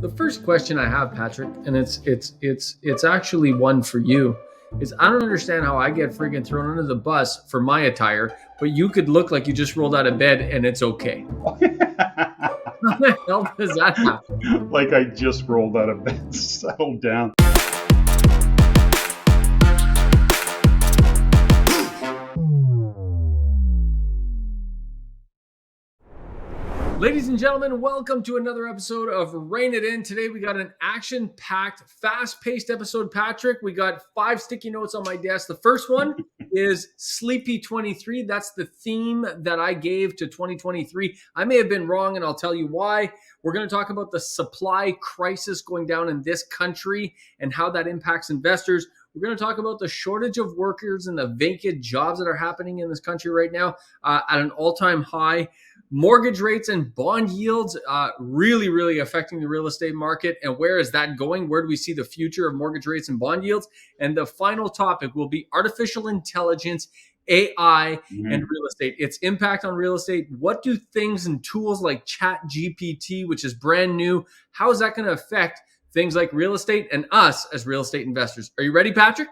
The first question I have, Patrick, and it's actually one for you, is I don't understand how I get freaking thrown under the bus for my attire, but you could look like you just rolled out of bed and it's okay. How the hell does that happen? Like I just rolled out of bed. Settle down. Ladies and gentlemen, welcome to another episode of Rein It In. Today we got an action-packed, fast-paced episode, Patrick. We got 5 sticky notes on my desk. The first one is Sleepy 23. That's the theme that I gave to 2023. I may have been wrong, and I'll tell you why. We're going to talk about the supply crisis going down in this country and how that impacts investors. We're going to talk about the shortage of workers and the vacant jobs that are happening in this country right now at an all-time high. Mortgage rates and bond yields really affecting the real estate market. And where is that going? Where do we see the future of mortgage rates and bond yields? And the final topic will be artificial intelligence, AI, and real estate. Its impact on real estate. What do things and tools like Chat GPT, which is brand new, how is that going to affect things like real estate and us as real estate investors? Are you ready, Patrick?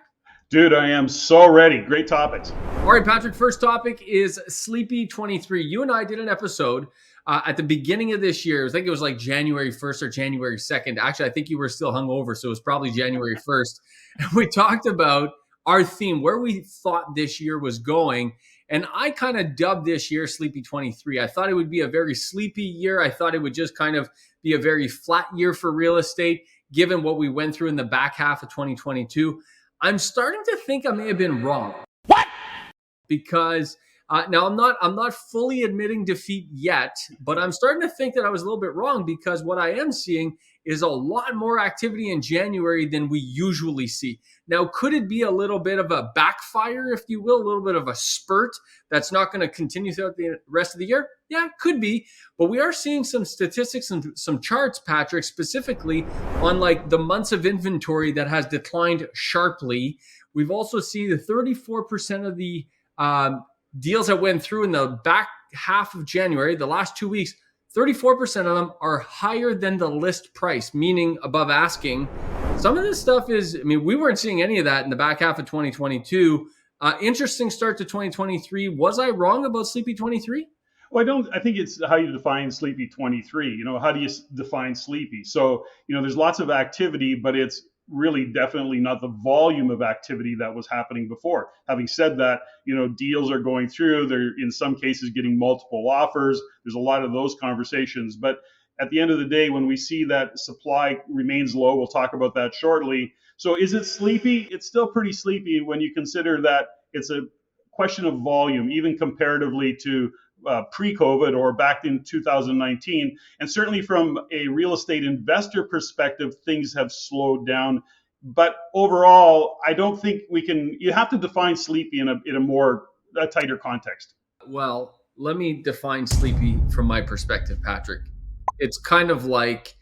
Dude, I am so ready. Great topics. All right, Patrick, first topic is Sleepy 23. You and I did an episode at the beginning of this year. I think it was like January 1st or January 2nd. Actually, I think you were still hungover, so it was probably January 1st. And we talked about our theme, where we thought this year was going. And I kind of dubbed this year Sleepy 23. I thought it would be a very sleepy year. I thought it would just kind of be a very flat year for real estate, given what we went through in the back half of 2022. I'm starting to think I may have been wrong. What? Because now I'm not fully admitting defeat yet, but I'm starting to think that I was a little bit wrong, because what I am seeing is a lot more activity in January than we usually see. Now, could it be a little bit of a backfire, if you will, a little bit of a spurt that's not going to continue throughout the rest of the year? Yeah, could be. But we are seeing some statistics and some charts, Patrick, specifically on like the months of inventory that has declined sharply. We've also seen the 34% of the deals that went through in the back half of January, the last 2 weeks, 34% of them are higher than the list price, meaning above asking. Some of this stuff is, we weren't seeing any of that in the back half of 2022. Interesting start to 2023. Was I wrong about Sleepy 23? Well, I think it's how you define Sleepy 23. How do you define sleepy? So, there's lots of activity, but it's really definitely not the volume of activity that was happening before. Having said that, deals are going through. They're in some cases getting multiple offers. There's a lot of those conversations. But at the end of the day, when we see that supply remains low, we'll talk about that shortly. So is it sleepy? It's still pretty sleepy when you consider that it's a question of volume, even comparatively to pre-COVID or back in 2019. And certainly from a real estate investor perspective, things have slowed down. But overall, I don't think you have to define sleepy in a tighter context. Well, let me define sleepy from my perspective, Patrick. It's kind of like,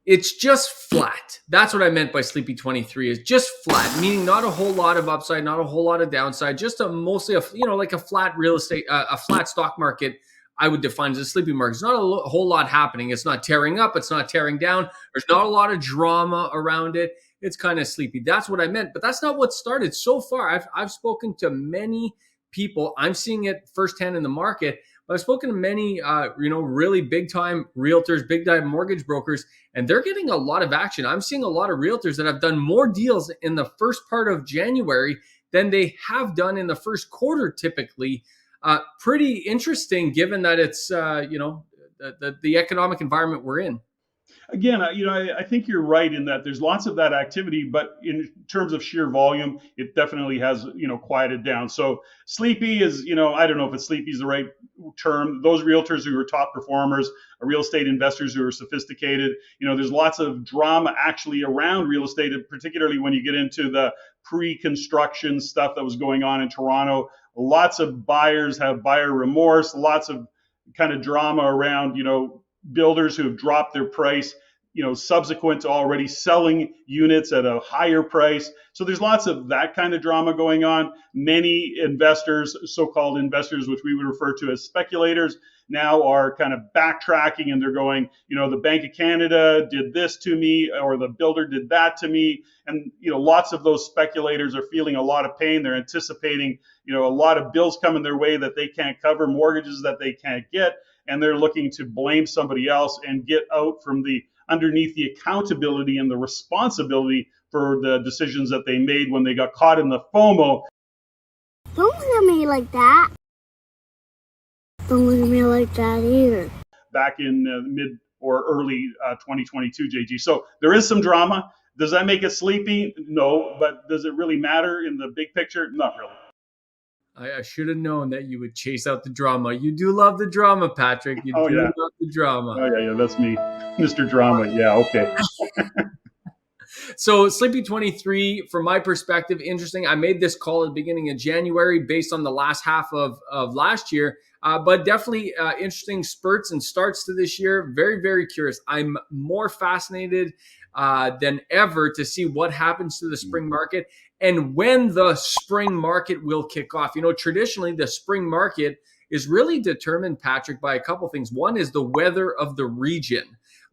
it's just flat. That's what I meant by Sleepy 23, is just flat, meaning not a whole lot of upside, not a whole lot of downside, just mostly like a flat real estate, a flat stock market. I would define as a sleepy market. It's not a whole lot happening. It's not tearing up. It's not tearing down. There's not a lot of drama around it. It's kind of sleepy. That's what I meant. But that's not what started so far. I've spoken to many people. I'm seeing it firsthand in the market. But I've spoken to many, really big-time realtors, big-time mortgage brokers, and they're getting a lot of action. I'm seeing a lot of realtors that have done more deals in the first part of January than they have done in the first quarter typically. Pretty interesting, given that it's, the economic environment we're in. Again, I think you're right in that there's lots of that activity, but in terms of sheer volume, it definitely has, quieted down. So sleepy is, I don't know if sleepy is the right term. Those realtors who are top performers, real estate investors who are sophisticated, there's lots of drama actually around real estate, particularly when you get into the pre-construction stuff that was going on in Toronto. Lots of buyers have buyer remorse, lots of kind of drama around, builders who have dropped their price, subsequent to already selling units at a higher price. So there's lots of that kind of drama going on. Many investors, so-called investors, which we would refer to as speculators, now are kind of backtracking, and they're going, the Bank of Canada did this to me, or the builder did that to me. And, lots of those speculators are feeling a lot of pain. They're anticipating, a lot of bills coming their way that they can't cover, mortgages that they can't get, and they're looking to blame somebody else and get out from underneath the accountability and the responsibility for the decisions that they made when they got caught in the FOMO. Don't look at me like that. Don't look at me like that either. Back in mid or early 2022, JG. So there is some drama. Does that make it sleepy? No. But does it really matter in the big picture? Not really. I should have known that you would chase out the drama. You do love the drama, Patrick. You do love the drama. Oh, yeah, that's me. Mr. Drama. Yeah, okay. So Sleepy 23, from my perspective, interesting. I made this call at the beginning of January based on the last half of last year, but definitely interesting spurts and starts to this year. Very, very curious. I'm more fascinated than ever to see what happens to the spring market and when the spring market will kick off. Traditionally, the spring market is really determined, Patrick, by a couple things. One is the weather of the region.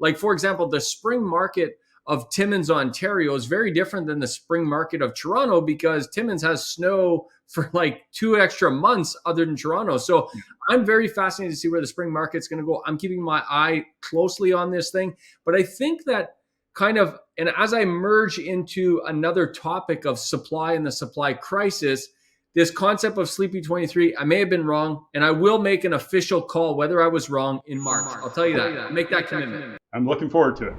Like, for example, the spring market of Timmins, Ontario is very different than the spring market of Toronto because Timmins has snow for like 2 extra months other than Toronto. So I'm very fascinated to see where the spring market's going to go. I'm keeping my eye closely on this thing, but I think that and as I merge into another topic of supply and the supply crisis, this concept of Sleepy 23, I may have been wrong, and I will make an official call whether I was wrong in March. I'll tell you that. I'll make that commitment. I'm looking forward to it.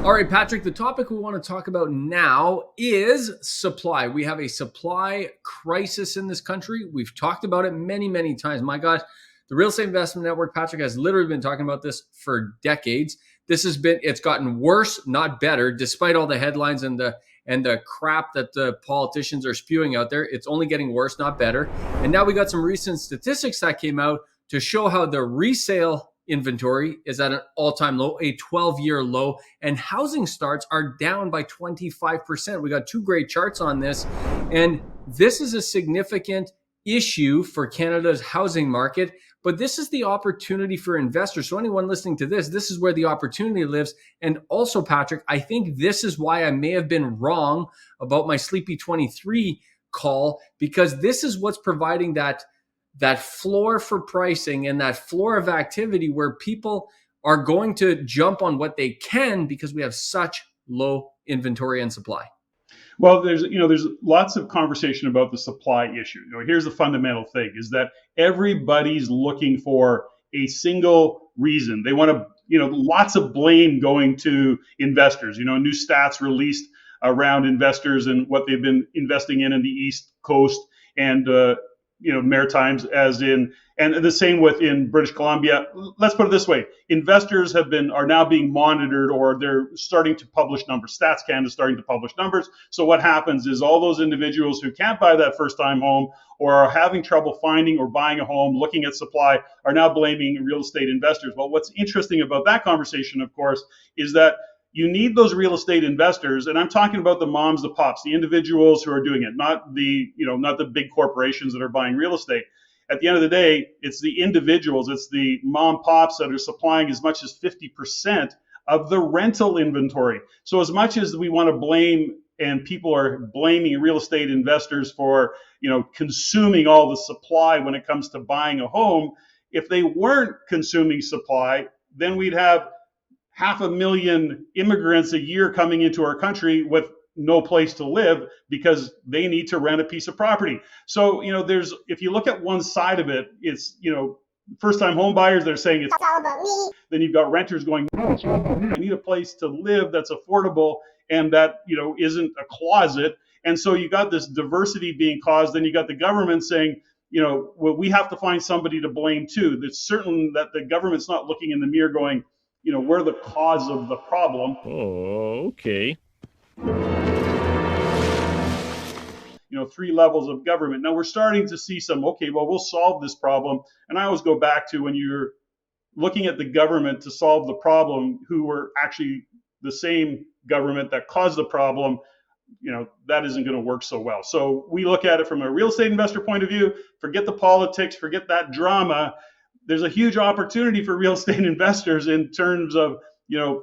All right, Patrick, the topic we want to talk about now is supply. We have a supply crisis in this country. We've talked about it many, many times. My God, the Real Estate Investment Network, Patrick, has literally been talking about this for decades. It's gotten worse, not better, despite all the headlines and the crap that the politicians are spewing out there. It's only getting worse, not better. And now we got some recent statistics that came out to show how the resale inventory is at an all-time low, a 12-year low, and housing starts are down by 25%. We got two great charts on this, and this is a significant issue for Canada's housing market, but this is the opportunity for investors. So anyone listening to this is where the opportunity lives. And also, Patrick, I think this is why I may have been wrong about my Sleepy 23 call, because this is what's providing that floor for pricing and that floor of activity where people are going to jump on what they can because we have such low inventory and supply. Well, there's lots of conversation about the supply issue. Here's the fundamental thing is that everybody's looking for a single reason. They want to, lots of blame going to investors. New stats released around investors and what they've been investing in the East Coast and Maritimes, and the same within British Columbia. Let's put it this way: investors are now being monitored, or they're starting to publish numbers. Stats Canada is starting to publish numbers. So what happens is all those individuals who can't buy that first-time home, or are having trouble finding or buying a home, looking at supply, are now blaming real estate investors. Well, what's interesting about that conversation, of course, is that you need those real estate investors, and I'm talking about the moms, the pops, the individuals who are doing it, not the big corporations that are buying real estate. At the end of the day, it's the individuals, it's the mom pops that are supplying as much as 50% of the rental inventory. So as much as we want to blame, and people are blaming real estate investors for, consuming all the supply when it comes to buying a home, if they weren't consuming supply, then we'd have 500,000 immigrants a year coming into our country with no place to live because they need to rent a piece of property. So, if you look at one side of it, it's, first-time home buyers, they're saying it's all about me. Then you've got renters going, no, it's all about me. I need a place to live that's affordable and that, isn't a closet. And so you got this diversity being caused. Then you got the government saying, well, we have to find somebody to blame too. It's certain that the government's not looking in the mirror going, we're the cause of the problem. Oh, okay. 3 levels of government. Now we're starting to see we'll solve this problem. And I always go back to when you're looking at the government to solve the problem, who were actually the same government that caused the problem, that isn't going to work so well. So we look at it from a real estate investor point of view, forget the politics, forget that drama. there's a huge opportunity for real estate investors in terms of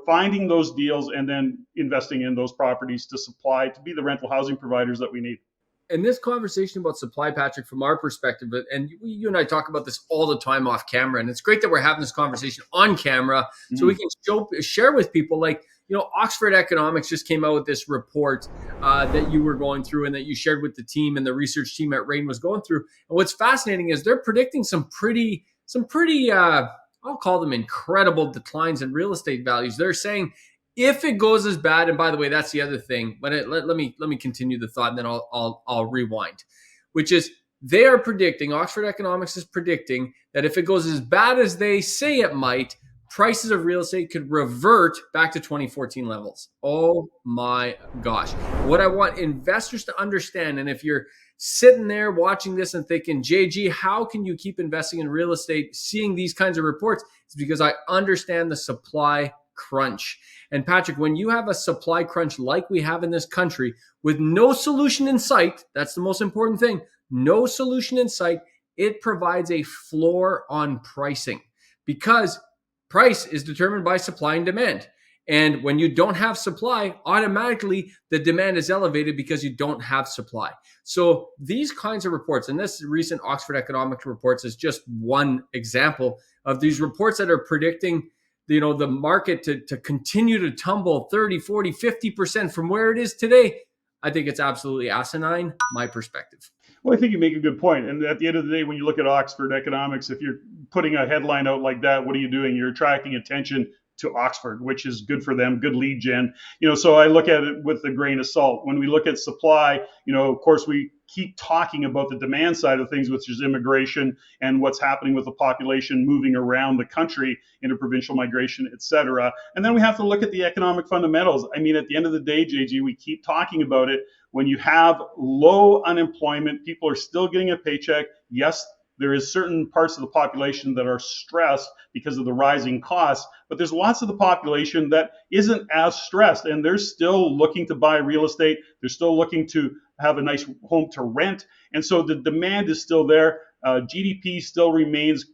finding those deals and then investing in those properties to be the rental housing providers that we need. And this conversation about supply, Patrick, from our perspective, and you and I talk about this all the time off camera, and it's great that we're having this conversation on camera so we can share with people. Like, Oxford Economics just came out with this report that you were going through and that you shared with the team, and the research team at REIN was going through. And what's fascinating is they're predicting some pretty I'll call them incredible declines in real estate values. They're saying if it goes as bad, and by the way, that's the other thing. But let me continue the thought, and then I'll rewind. Which is, they are predicting, Oxford Economics is predicting, that if it goes as bad as they say it might, prices of real estate could revert back to 2014 levels. Oh my gosh! What I want investors to understand, and if you're sitting there watching this and thinking, JG, how can you keep investing in real estate seeing these kinds of reports? It's because I understand the supply crunch. And Patrick, when you have a supply crunch like we have in this country with no solution in sight, that's the most important thing, no solution in sight, it provides a floor on pricing, because price is determined by supply and demand. And when you don't have supply, automatically the demand is elevated because you don't have supply. So these kinds of reports, and this recent Oxford Economics reports is just one example of these reports that are predicting the market to continue to tumble 30, 40, 50% from where it is today. I think it's absolutely asinine, my perspective. Well, I think you make a good point. And at the end of the day, when you look at Oxford Economics, if you're putting a headline out like that, what are you doing? You're attracting attention to Oxford, which is good for them, good lead gen. So I look at it with a grain of salt. When we look at supply, of course, we keep talking about the demand side of things, which is immigration and what's happening with the population moving around the country, interprovincial migration, et cetera. And then we have to look at the economic fundamentals. I mean, at the end of the day, JG, we keep talking about it. When you have low unemployment, people are still getting a paycheck. Yes, there is certain parts of the population that are stressed because of the rising costs, but there's lots of the population that isn't as stressed, and they're still looking to buy real estate. They're still looking to have a nice home to rent. And so the demand is still there. GDP still remains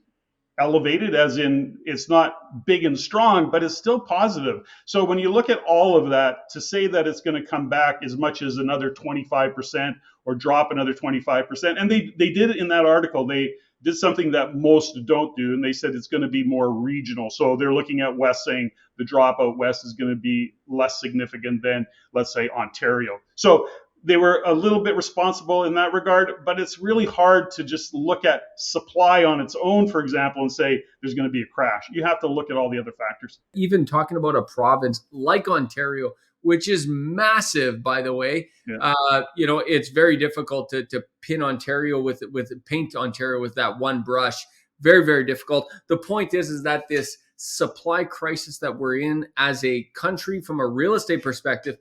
elevated, as in it's not big and strong, but it's still positive. So when you look at all of that, to say that it's going to come back as much as another 25% or drop another 25%, and they did it in that article. They did something that most don't do, and they said it's going to be more regional. So they're looking at West, saying the drop out West is going to be less significant than, let's say, Ontario. So they were a little bit responsible in that regard, but it's really hard to just look at supply on its own, for example, and say there's going to be a crash. You have to look at all the other factors. Even talking about a province like Ontario, which is massive, by the way, Yeah. It's very difficult to pin Ontario with paint Ontario with that one brush. Very, very difficult. The point is that this supply crisis that we're in as a country, from a real estate perspective,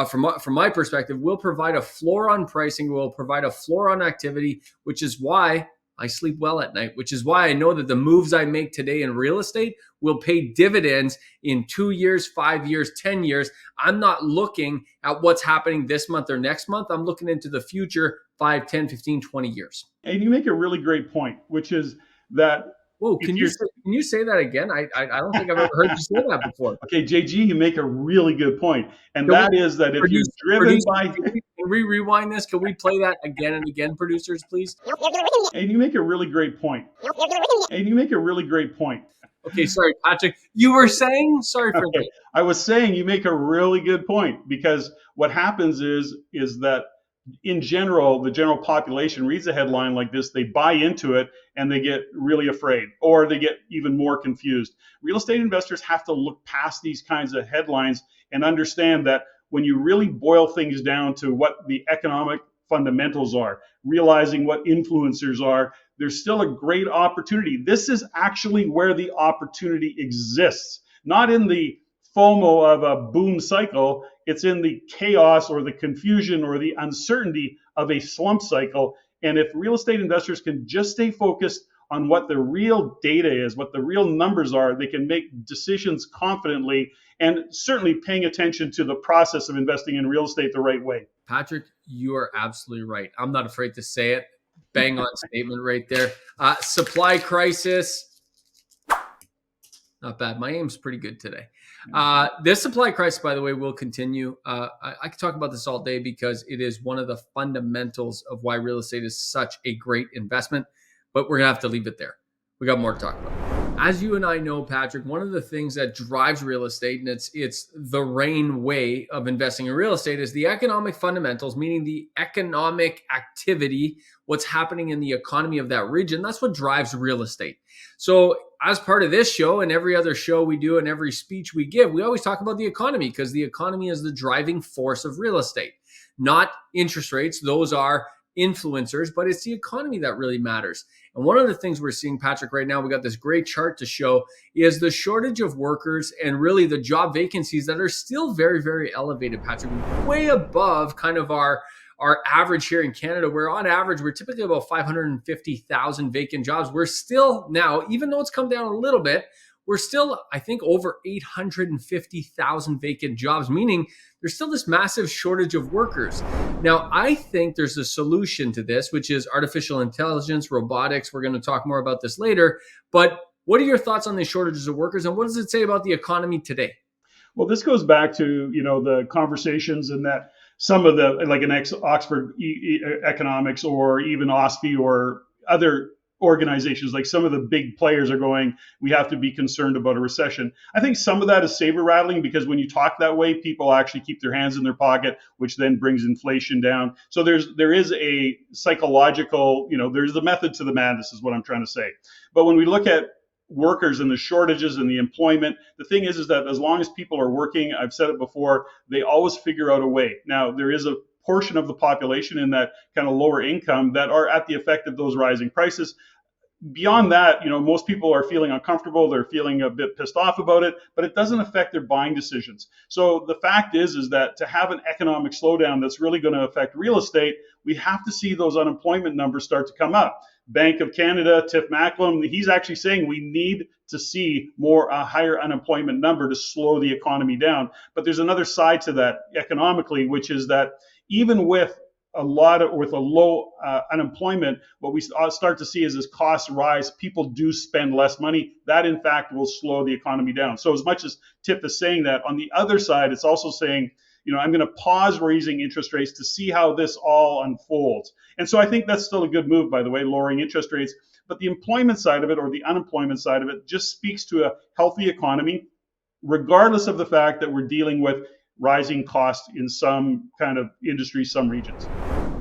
from my perspective, will provide a floor on pricing, will provide a floor on activity, which is why I sleep well at night, which is why I know that the moves I make today in real estate will pay dividends in 2 years, 5 years, 10 years. I'm not looking at what's happening this month or next month. I'm looking into the future 5, 10, 15, 20 years. And you make a really great point, which is that... Whoa, can you say that again? I don't think I've ever heard you say that before. Okay, JG, you make a really good point. And that is that if you're driven by... Can we rewind this? Can we play that again and again, producers, please? And you make a really great point. Okay, sorry, Patrick. You were saying? Sorry for that. I was saying you make a really good point, because what happens is that in general, the general population reads a headline like this, they buy into it, and they get really afraid, or they get even more confused. Real estate investors have to look past these kinds of headlines and understand that when you really boil things down to what the economic fundamentals are, realizing what influencers are, there's still a great opportunity. This is actually where the opportunity exists, not in the FOMO of a boom cycle. It's in the chaos or the confusion or the uncertainty of a slump cycle. And if real estate investors can just stay focused on what the real data is, what the real numbers are, they can make decisions confidently, and certainly paying attention to the process of investing in real estate the right way. Patrick, you are absolutely right. I'm not afraid to say it. Bang on statement right there. Supply crisis. Not bad. My aim's pretty good today. This supply crisis, by the way, will continue. I could talk about this all day because it is one of the fundamentals of why real estate is such a great investment, but we're going to have to leave it there. We got more to talk about. As you and I know, Patrick, one of the things that drives real estate, and it's the REIN way of investing in real estate, is the economic fundamentals, meaning the economic activity, what's happening in the economy of that region. That's what drives real estate. So as part of this show and every other show we do and every speech we give, we always talk about the economy because the economy is the driving force of real estate, not interest rates. Those are influencers, but it's the economy that really matters. And one of the things we're seeing, Patrick, right now, we got this great chart to show, is the shortage of workers and really the job vacancies that are still very, very elevated, Patrick, way above kind of our average here in Canada, where on average, we're typically about 550,000 vacant jobs. We're still now, even though it's come down a little bit, we're still, I think, over 850,000 vacant jobs, meaning there's still this massive shortage of workers. Now, I think there's a solution to this, which is artificial intelligence, robotics. We're going to talk more about this later. But what are your thoughts on the shortages of workers, and what does it say about the economy today? Well, this goes back to, the conversations and that some of the, like an Oxford economics or even OSFI or other organizations, like some of the big players are going, we have to be concerned about a recession. I think some of that is saber rattling because when you talk that way, people actually keep their hands in their pocket, which then brings inflation down. So there is a psychological, there's the method to the madness is what I'm trying to say. But when we look at workers and the shortages and the employment, the thing is that as long as people are working, I've said it before, they always figure out a way. Now, there is a portion of the population in that kind of lower income that are at the effect of those rising prices. Beyond that, most people are feeling uncomfortable. They're feeling a bit pissed off about it, but it doesn't affect their buying decisions. So the fact is that to have an economic slowdown that's really going to affect real estate, we have to see those unemployment numbers start to come up. Bank of Canada, Tiff Macklem, he's actually saying we need to see a higher unemployment number to slow the economy down. But there's another side to that economically, which is that even with a low unemployment, what we start to see is as costs rise, people do spend less money. That, in fact, will slow the economy down. So as much as Tiff is saying that, on the other side, it's also saying, I'm going to pause raising interest rates to see how this all unfolds. And so I think that's still a good move, by the way, lowering interest rates. But the employment side of it or the unemployment side of it just speaks to a healthy economy, regardless of the fact that we're dealing with rising costs in some kind of industry, some regions.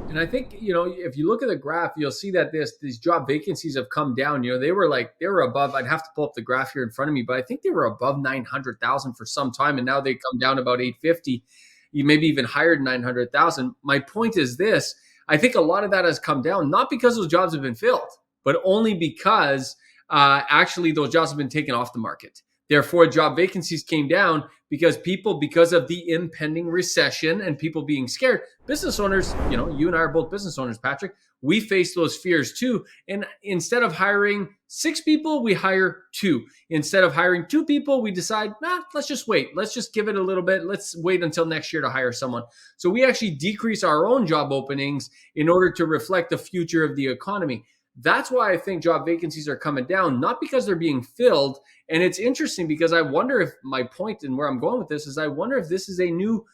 And I think, if you look at the graph, you'll see that these job vacancies have come down. They were above, I'd have to pull up the graph here in front of me, but I think they were above 900,000 for some time. And now they come down about 850, maybe even higher than 900,000. My point is this, I think a lot of that has come down, not because those jobs have been filled, but only because actually those jobs have been taken off the market. Therefore, job vacancies came down because of the impending recession and people being scared. Business owners, you and I are both business owners, Patrick. We face those fears too. And instead of hiring 6 people, we hire 2. Instead of hiring 2 people, we decide, let's just wait. Let's just give it a little bit. Let's wait until next year to hire someone. So we actually decrease our own job openings in order to reflect the future of the economy. That's why I think job vacancies are coming down, not because they're being filled. And it's interesting because I wonder if my point and where I'm going with this is I wonder if this is a new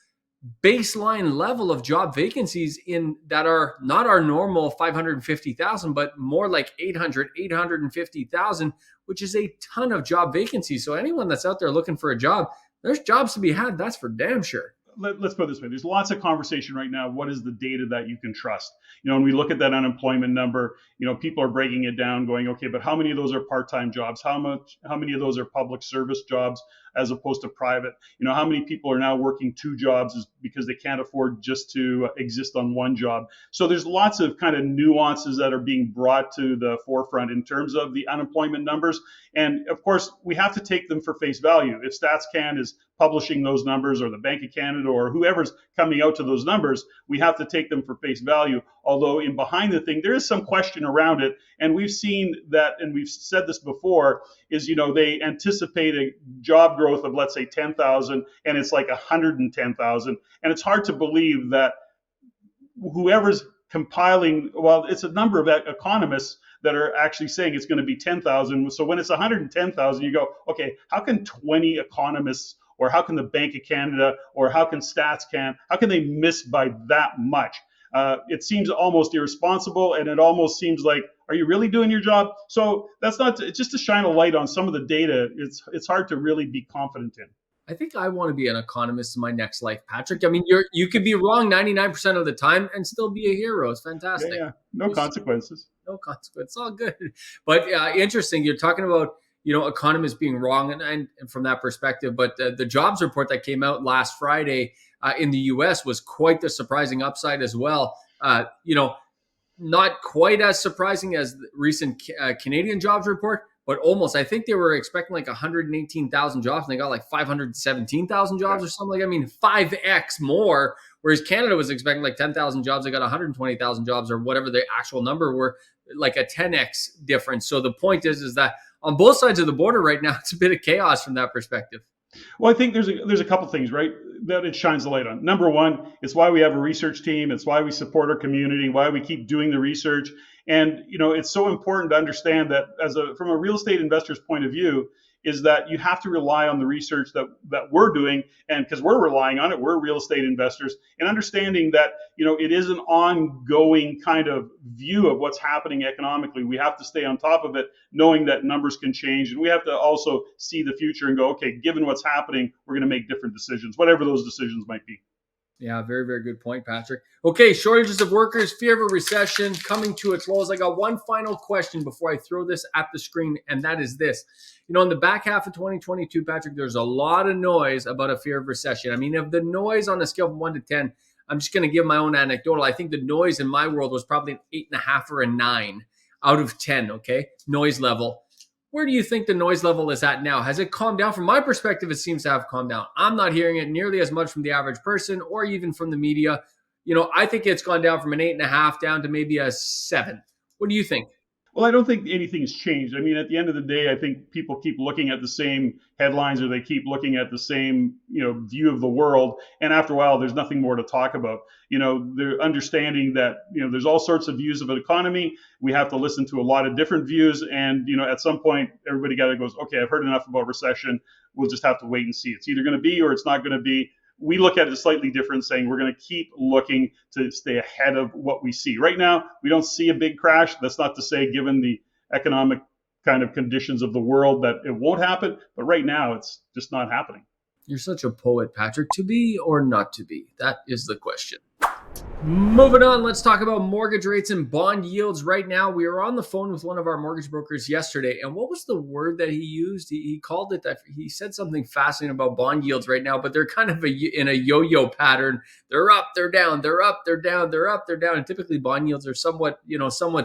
baseline level of job vacancies that are not our normal 550,000, but more like 850,000, which is a ton of job vacancies. So anyone that's out there looking for a job, there's jobs to be had. That's for damn sure. Let's put it this way. There's lots of conversation right now. What is the data that you can trust? When we look at that unemployment number, people are breaking it down going, okay, but how many of those are part-time jobs? How many of those are public service jobs as opposed to private? How many people are now working 2 jobs because they can't afford just to exist on one job? So there's lots of kind of nuances that are being brought to the forefront in terms of the unemployment numbers. And of course, we have to take them for face value. If StatsCan is publishing those numbers or the Bank of Canada or whoever's coming out to those numbers, we have to take them for face value. Although in behind the thing, there is some question around it. And we've seen that, and we've said this before, is, they anticipate a job growth of, let's say, 10,000, and it's like 110,000. And it's hard to believe that whoever's compiling, well, it's a number of economists that are actually saying it's going to be 10,000. So when it's 110,000, you go, okay, how can 20 economists, or how can the Bank of Canada, or how can how can they miss by that much? It seems almost irresponsible, and it almost seems like, are you really doing your job? So that's not just to shine a light on some of the data. It's hard to really be confident in. I think I want to be an economist in my next life, Patrick. I mean, you could be wrong 99% of the time and still be a hero. It's Yeah, fantastic. yeah, no consequences. No consequence. It's all good. But interesting. You're talking about economists being wrong, and from that perspective. But the jobs report that came out last Friday in the U.S. was quite the surprising upside as well. Not quite as surprising as the recent Canadian jobs report, but almost. I think they were expecting like 118,000 jobs, and they got like 517,000 jobs or something. I mean, 5x more. Whereas Canada was expecting like 10,000 jobs, they got 120,000 jobs, or whatever the actual number were, like a 10x difference. So the point is that on both sides of the border right now, it's a bit of chaos from that perspective. Well, I think there's a couple things, right, that it shines a light on. Number one, it's why we have a research team. It's why we support our community, why we keep doing the research. And, it's so important to understand that from a real estate investor's point of view, is that you have to rely on the research that we're doing, and because we're relying on it, we're real estate investors, and understanding that it is an ongoing kind of view of what's happening economically. We have to stay on top of it, knowing that numbers can change, and we have to also see the future and go, okay, given what's happening, we're going to make different decisions, whatever those decisions might be. Yeah, very, very good point, Patrick. Okay, shortages of workers, fear of a recession coming to a close. I got one final question before I throw this at the screen, and that is this. In the back half of 2022, Patrick, there's a lot of noise about a fear of recession. I mean, of the noise on a scale from 1 to 10, I'm just going to give my own anecdotal. I think the noise in my world was probably an 8.5 or a 9 out of 10, okay? Noise level. Where do you think the noise level is at now? Has it calmed down? From my perspective, it seems to have calmed down. I'm not hearing it nearly as much from the average person or even from the media. I think it's gone down from an 8.5 down to maybe a 7. What do you think? Well, I don't think anything's changed. I mean, at the end of the day, I think people keep looking at the same headlines, or they keep looking at the same, view of the world. And after a while, there's nothing more to talk about. They're understanding that, there's all sorts of views of an economy. We have to listen to a lot of different views. And, at some point, everybody goes, okay, I've heard enough about recession. We'll just have to wait and see. It's either going to be or it's not going to be. We look at it slightly different, saying we're going to keep looking to stay ahead of what we see. Right now, we don't see a big crash. That's not to say, given the economic kind of conditions of the world, that it won't happen. But right now, it's just not happening. You're such a poet, Patrick. To be or not to be? That is the question. Moving on, let's talk about mortgage rates and bond yields right now. We were on the phone with one of our mortgage brokers yesterday, and what was the word that he used? He called it that. He said something fascinating about bond yields right now, but they're kind of in a yo-yo pattern. They're up, they're down, they're up, they're down, they're up, they're down. And typically bond yields are somewhat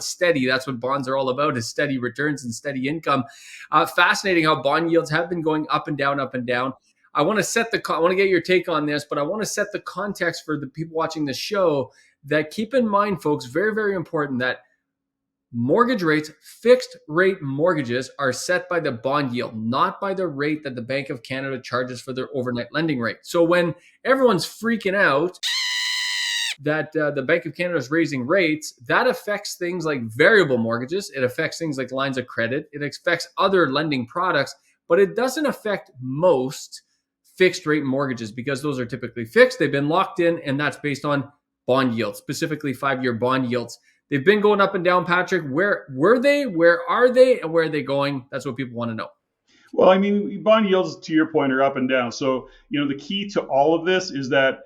steady. That's what bonds are all about, is steady returns and steady income. Fascinating how bond yields have been going up and down, up and down. I want to get your take on this, but I want to set the context for the people watching the show that keep in mind, folks, very, very important, that mortgage rates, fixed rate mortgages, are set by the bond yield, not by the rate that the Bank of Canada charges for their overnight lending rate. So when everyone's freaking out that the Bank of Canada is raising rates, that affects things like variable mortgages. It affects things like lines of credit. It affects other lending products, but it doesn't affect most fixed rate mortgages, because those are typically fixed. They've been locked in, and that's based on bond yields, specifically 5-year bond yields. They've been going up and down, Patrick. Where were they? Where are they? And where are they going? That's what people want to know. Well, I mean, bond yields, to your point, are up and down. So, the key to all of this is that,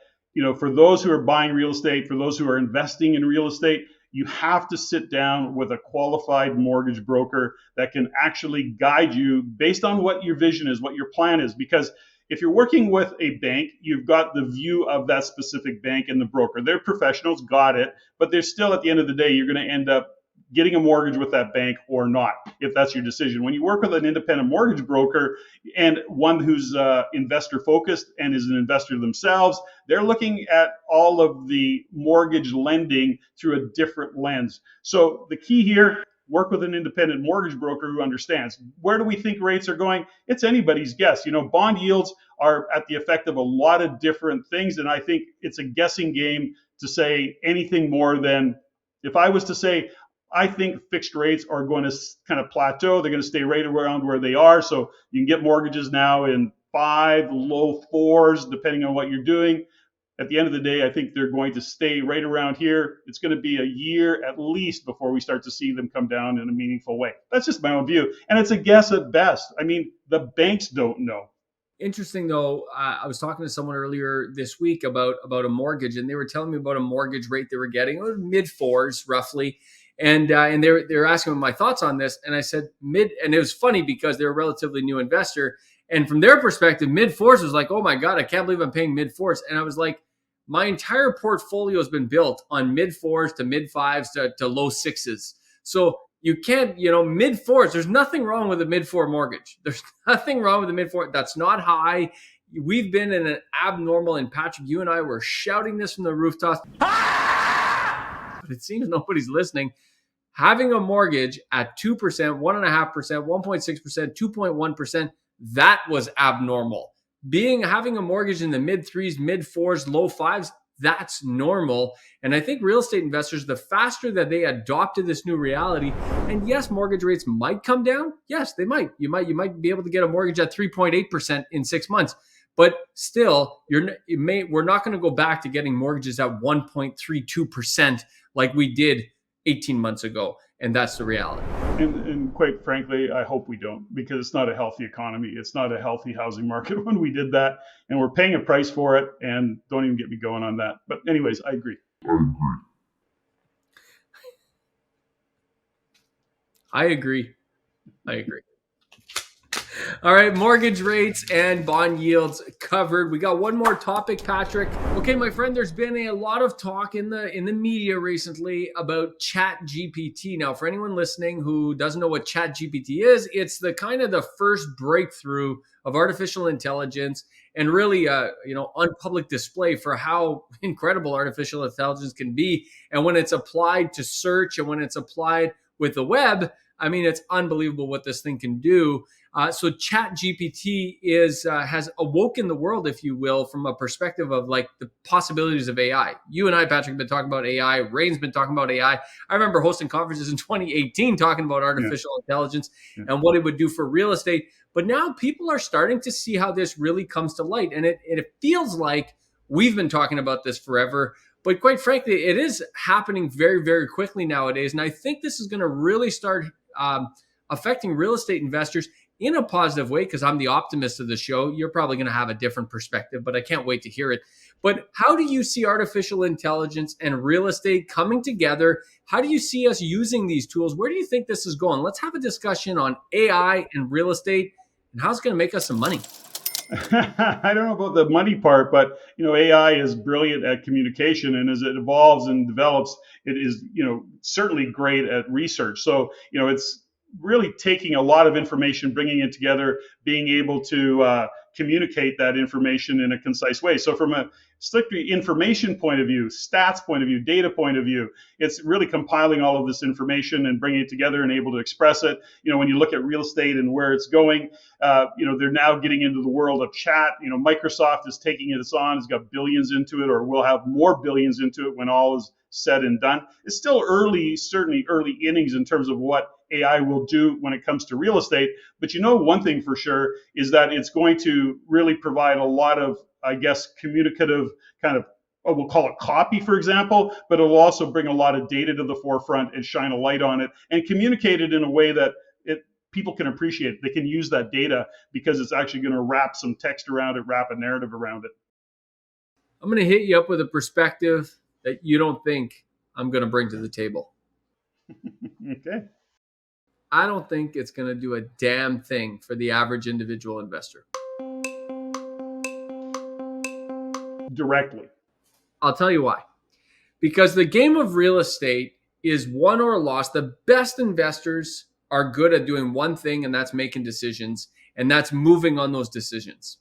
for those who are buying real estate, for those who are investing in real estate, you have to sit down with a qualified mortgage broker that can actually guide you based on what your vision is, what your plan is. Because if you're working with a bank, you've got the view of that specific bank and the broker. They're professionals, got it, but they're still, at the end of the day, you're going to end up getting a mortgage with that bank or not, if that's your decision. When you work with an independent mortgage broker, and one who's investor focused and is an investor themselves, they're looking at all of the mortgage lending through a different lens. So the key here, work with an independent mortgage broker who understands. Where do we think rates are going? It's anybody's guess. Bond yields are at the effect of a lot of different things, and I think it's a guessing game to say anything more than, if I was to say, I think fixed rates are going to kind of plateau. They're going to stay right around where they are. So you can get mortgages now in 5, low 4s, depending on what you're doing. At the end of the day, I think they're going to stay right around here. It's going to be a year at least before we start to see them come down in a meaningful way. That's just my own view. And it's a guess at best. I mean, the banks don't know. Interesting though, I was talking to someone earlier this week about a mortgage, and they were telling me about a mortgage rate they were getting, mid fours roughly, and they were asking me my thoughts on this, and I said mid, and it was funny because they're a relatively new investor, and from their perspective, mid fours was like, oh my god, I can't believe I'm paying mid fours, and I was like, my entire portfolio has been built on mid fours to mid fives to low sixes, so you can't, mid fours. There's nothing wrong with a mid four mortgage. There's nothing wrong with a mid four. That's not high. We've been in an abnormal, and Patrick, you and I were shouting this from the rooftops, but it seems nobody's listening. Having a mortgage at 2%, 1.5%, 1.6%, 2.1%, that was abnormal. Having a mortgage in the mid threes, mid fours, low fives, that's normal. And I think real estate investors, the faster that they adopted this new reality, and yes, mortgage rates might come down. Yes, they might. You might be able to get a mortgage at 3.8% in 6 months. But still, we're not going to go back to getting mortgages at 1.32% like we did 18 months ago. And that's the reality. And quite frankly, I hope we don't, because it's not a healthy economy. It's not a healthy housing market when we did that. And we're paying a price for it. And don't even get me going on that. But anyways, I agree. I agree. All right, mortgage rates and bond yields covered. We got one more topic, Patrick. Okay, my friend, there's been a lot of talk in the media recently about Chat GPT. Now, for anyone listening who doesn't know what Chat GPT is, it's the kind of the first breakthrough of artificial intelligence, and really on public display for how incredible artificial intelligence can be. And when it's applied to search and when it's applied with the web, I mean, it's unbelievable what this thing can do. So Chat GPT has awoken the world, if you will, from a perspective of like the possibilities of AI. You and I, Patrick, have been talking about AI. REIN's been talking about AI. I remember hosting conferences in 2018 talking about artificial intelligence and what it would do for real estate. But now people are starting to see how this really comes to light. And it feels like we've been talking about this forever. But quite frankly, it is happening very, very quickly nowadays. And I think this is going to really start affecting real estate investors in a positive way, because I'm the optimist of the show. You're probably going to have a different perspective, but I can't wait to hear it. But how do you see artificial intelligence and real estate coming together? How do you see us using these tools? Where do you think this is going? Let's have a discussion on AI and real estate and how it's going to make us some money. I don't know about the money part, but AI is brilliant at communication, and as it evolves and develops, it is certainly great at research. So it's really taking a lot of information, bringing it together, being able to communicate that information in a concise way. So from a strictly information point of view, stats point of view, data point of view, it's really compiling all of this information and bringing it together and able to express it. When you look at real estate and where it's going, they're now getting into the world of chat. Microsoft is taking it on, it's got billions into it, or will have more billions into it when all is said and done. It's still certainly early innings in terms of what AI will do when it comes to real estate. But one thing for sure is that it's going to really provide a lot of, I guess, communicative kind of, we'll call it copy, for example, but it'll also bring a lot of data to the forefront and shine a light on it and communicate it in a way that people can appreciate it. They can use that data because it's actually going to wrap some text around it, wrap a narrative around it. I'm going to hit you up with a perspective that you don't think I'm going to bring to the table. Okay. I don't think it's going to do a damn thing for the average individual investor. Directly. I'll tell you why. Because the game of real estate is won or lost. The best investors are good at doing one thing, and that's making decisions, and that's moving on those decisions.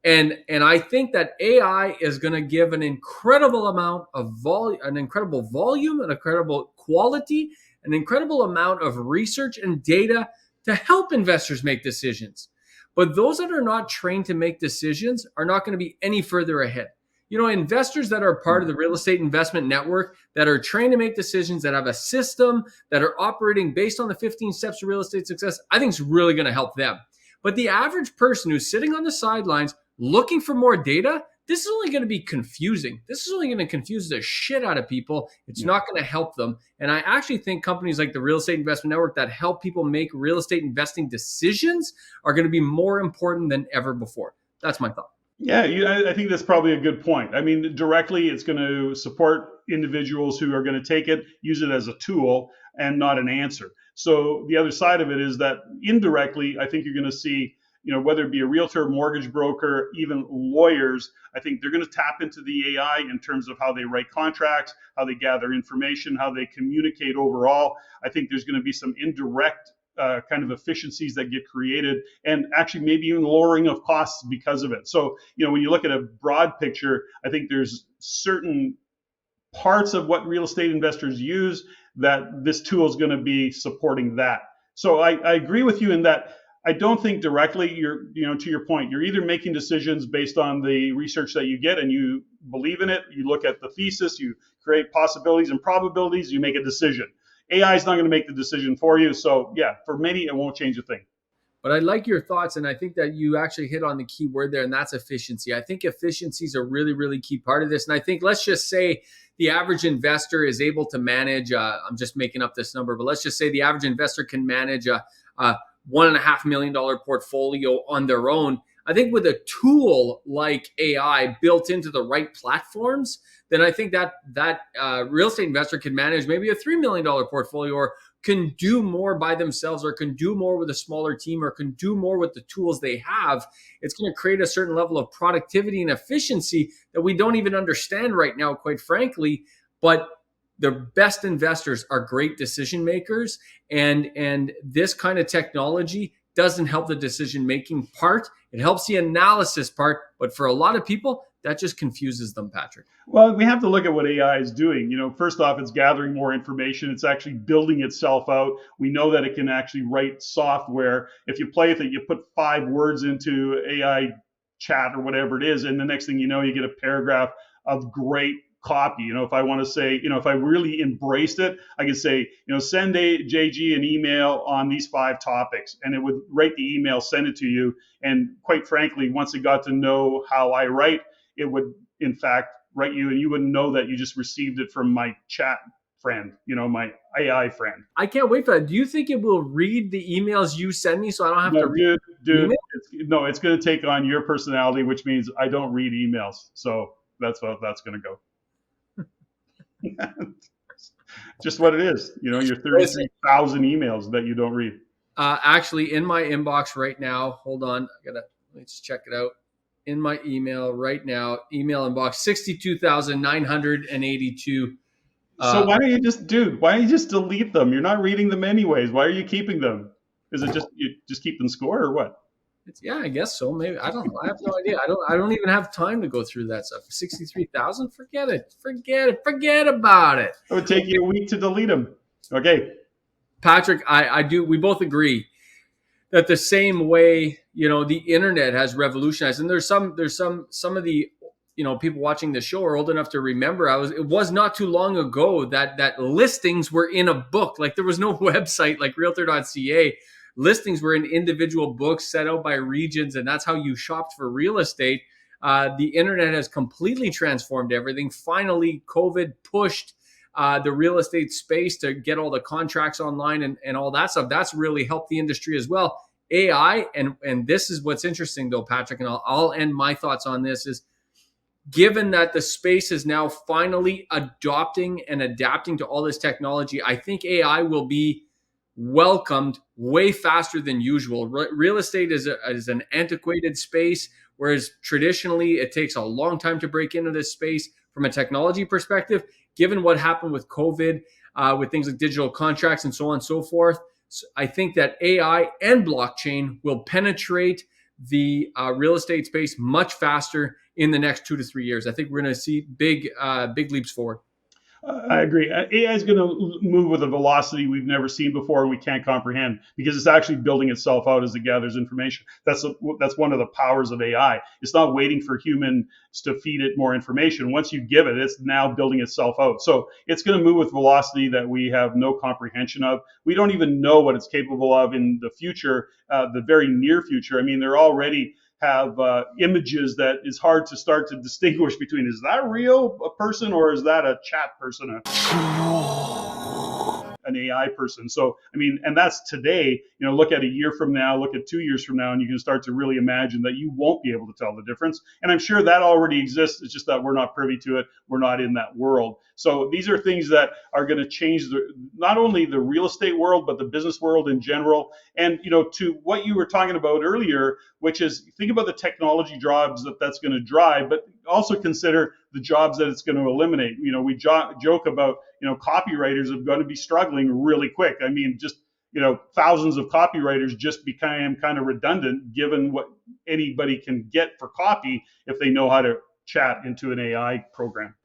And I think that AI is going to give an incredible amount of an incredible volume, an incredible quality, an incredible amount of research and data to help investors make decisions. But those that are not trained to make decisions are not going to be any further ahead. investors that are part of the real estate investment network, that are trained to make decisions, that have a system, that are operating based on the 15 steps to real estate success, I think is really going to help them. But the average person who's sitting on the sidelines looking for more data, this is only going to be confusing. This is only going to confuse the shit out of people. It's not going to help them. And I actually think companies like the Real Estate Investment Network that help people make real estate investing decisions are going to be more important than ever before. That's my thought. Yeah, I think that's probably a good point. I mean, directly, it's going to support individuals who are going to take it, use it as a tool and not an answer. So the other side of it is that indirectly, I think you're going to see, whether it be a realtor, mortgage broker, even lawyers, I think they're going to tap into the AI in terms of how they write contracts, how they gather information, how they communicate overall. I think there's going to be some indirect kind of efficiencies that get created, and actually maybe even lowering of costs because of it. So, when you look at a broad picture, I think there's certain parts of what real estate investors use that this tool is going to be supporting that. So I agree with you in that I don't think directly you're, to your point, you're either making decisions based on the research that you get and you believe in it, you look at the thesis, you create possibilities and probabilities, you make a decision. AI is not going to make the decision for you. So yeah, for many, it won't change a thing. But I like your thoughts, and I think that you actually hit on the key word there, and that's efficiency. I think efficiency is a really, really key part of this. And I think, let's just say the average investor is able to manage, I'm just making up this number, but let's just say the average investor can manage a $1.5 million portfolio on their own. I think with a tool like AI built into the right platforms, then I think that real estate investor can manage maybe a $3 million portfolio, or can do more by themselves, or can do more with a smaller team, or can do more with the tools they have. It's going to create a certain level of productivity and efficiency that we don't even understand right now, quite frankly. But the best investors are great decision makers, and this kind of technology doesn't help the decision making part. It helps the analysis part, but for a lot of people, that just confuses them, Patrick. Well, we have to look at what AI is doing. First off, it's gathering more information. It's actually building itself out. We know that it can actually write software. If you play with it, you put 5 words into AI chat or whatever it is, and the next thing you know, you get a paragraph of great copy. If I want to say, if I really embraced it, I could say, send JG an email on these 5 topics, and it would write the email, send it to you. And quite frankly, once it got to know how I write, it would in fact write you, and you wouldn't know that you just received it from my chat friend, my AI friend. I can't wait for that. Do you think it will read the emails you send me so I don't have to read? Dude, it's going to take on your personality, which means I don't read emails. So that's what that's going to go. Just what it is. Your 33,000 emails that you don't read. Actually, in my inbox right now, hold on, let's check it out. In my email right now, email inbox 62,982. So why don't you just delete them? You're not reading them anyways. Why are you keeping them? Is it just you just keep them score or what? Yeah, I guess so. Maybe, I don't know. I have no idea. I don't even have time to go through that stuff. 63,000. Forget it. Forget about it. It would take you a week to delete them. Okay, Patrick, I do. We both agree that the same way, the internet has revolutionized, and there's some of the, people watching the show are old enough to remember. It was not too long ago that listings were in a book. Like, there was no website like realtor.ca. Listings were in individual books set out by regions, and that's how you shopped for real estate. The internet has completely transformed everything. Finally, COVID pushed the real estate space to get all the contracts online and all that stuff. That's really helped the industry as well. AI, and this is what's interesting though, Patrick, and I'll end my thoughts on this, is given that the space is now finally adopting and adapting to all this technology, I think AI will be welcomed way faster than usual. Real estate is an antiquated space, whereas traditionally it takes a long time to break into this space from a technology perspective. Given what happened with COVID, with things like digital contracts and so on and so forth, I think that AI and blockchain will penetrate the real estate space much faster in the next 2 to 3 years. I think we're going to see big leaps forward. I agree. AI is going to move with a velocity we've never seen before, and we can't comprehend because it's actually building itself out as it gathers information. That's one of the powers of AI. It's not waiting for humans to feed it more information. Once you give it, it's now building itself out. So it's going to move with velocity that we have no comprehension of. We don't even know what it's capable of in the future, the very near future. I mean, they're already have images that is hard to start to distinguish between, is that real a person or is that a chat person, an AI person. So, I mean, and that's today, look at a year from now, look at 2 years from now, and you can start to really imagine that you won't be able to tell the difference. And I'm sure that already exists. It's just that we're not privy to it. We're not in that world. So these are things that are going to change not only the real estate world, but the business world in general. And, to what you were talking about earlier, which is think about the technology jobs that's going to drive, but also consider the jobs that it's going to eliminate. We joke about, copywriters are going to be struggling really quick. I mean, just, thousands of copywriters just became kind of redundant given what anybody can get for copy if they know how to chat into an AI program.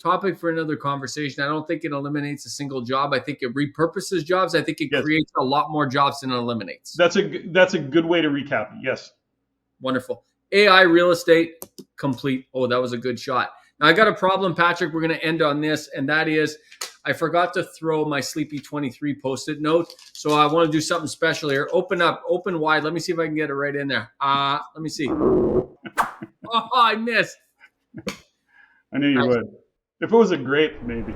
Topic for another conversation. I don't think it eliminates a single job. I think it repurposes jobs. I think it creates a lot more jobs than it eliminates. That's a good way to recap it. Yes. Wonderful. AI real estate complete. Oh, that was a good shot. Now I got a problem, Patrick. We're going to end on this, and that is I forgot to throw my Sleepy 23 Post-it note. So I want to do something special here. Open wide. Let me see if I can get it right in there. Let me see. Oh, I missed. I knew you would. If it was a grape, maybe.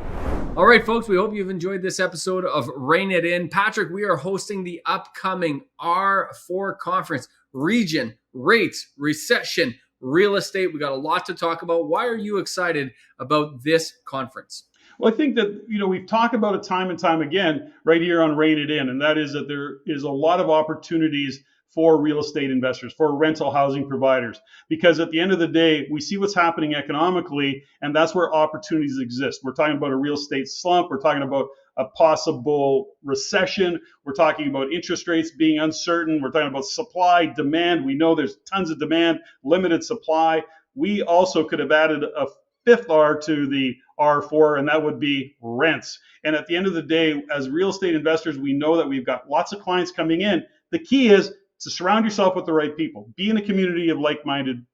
All right, folks, we hope you've enjoyed this episode of Rein It In. Patrick, we are hosting the upcoming R4 conference, region, rates, recession, real estate. We got a lot to talk about. Why are you excited about this conference? Well, I think that, we've talked about it time and time again right here on Rein It In, and that is that there is a lot of opportunities for real estate investors, for rental housing providers, because at the end of the day, we see what's happening economically, and that's where opportunities exist. We're talking about a real estate slump. We're talking about a possible recession. We're talking about interest rates being uncertain. We're talking about supply, demand. We know there's tons of demand, limited supply. We also could have added a fifth R to the R4, and that would be rents. And at the end of the day, as real estate investors, we know that we've got lots of clients coming in. The key is to surround yourself with the right people, be in a community of like-minded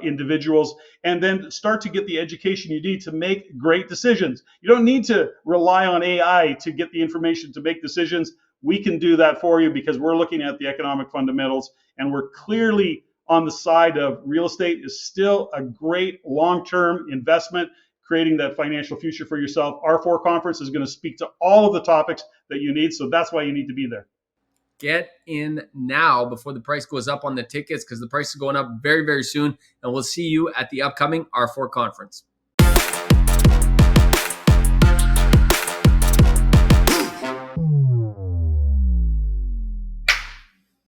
individuals, and then start to get the education you need to make great decisions. You don't need to rely on AI to get the information to make decisions. We can do that for you because we're looking at the economic fundamentals, and we're clearly on the side of real estate is still a great long-term investment, creating that financial future for yourself. R4 conference is going to speak to all of the topics that you need, so that's why you need to be there. Get in now before the price goes up on the tickets, because the price is going up very, very soon. And we'll see you at the upcoming R4 conference.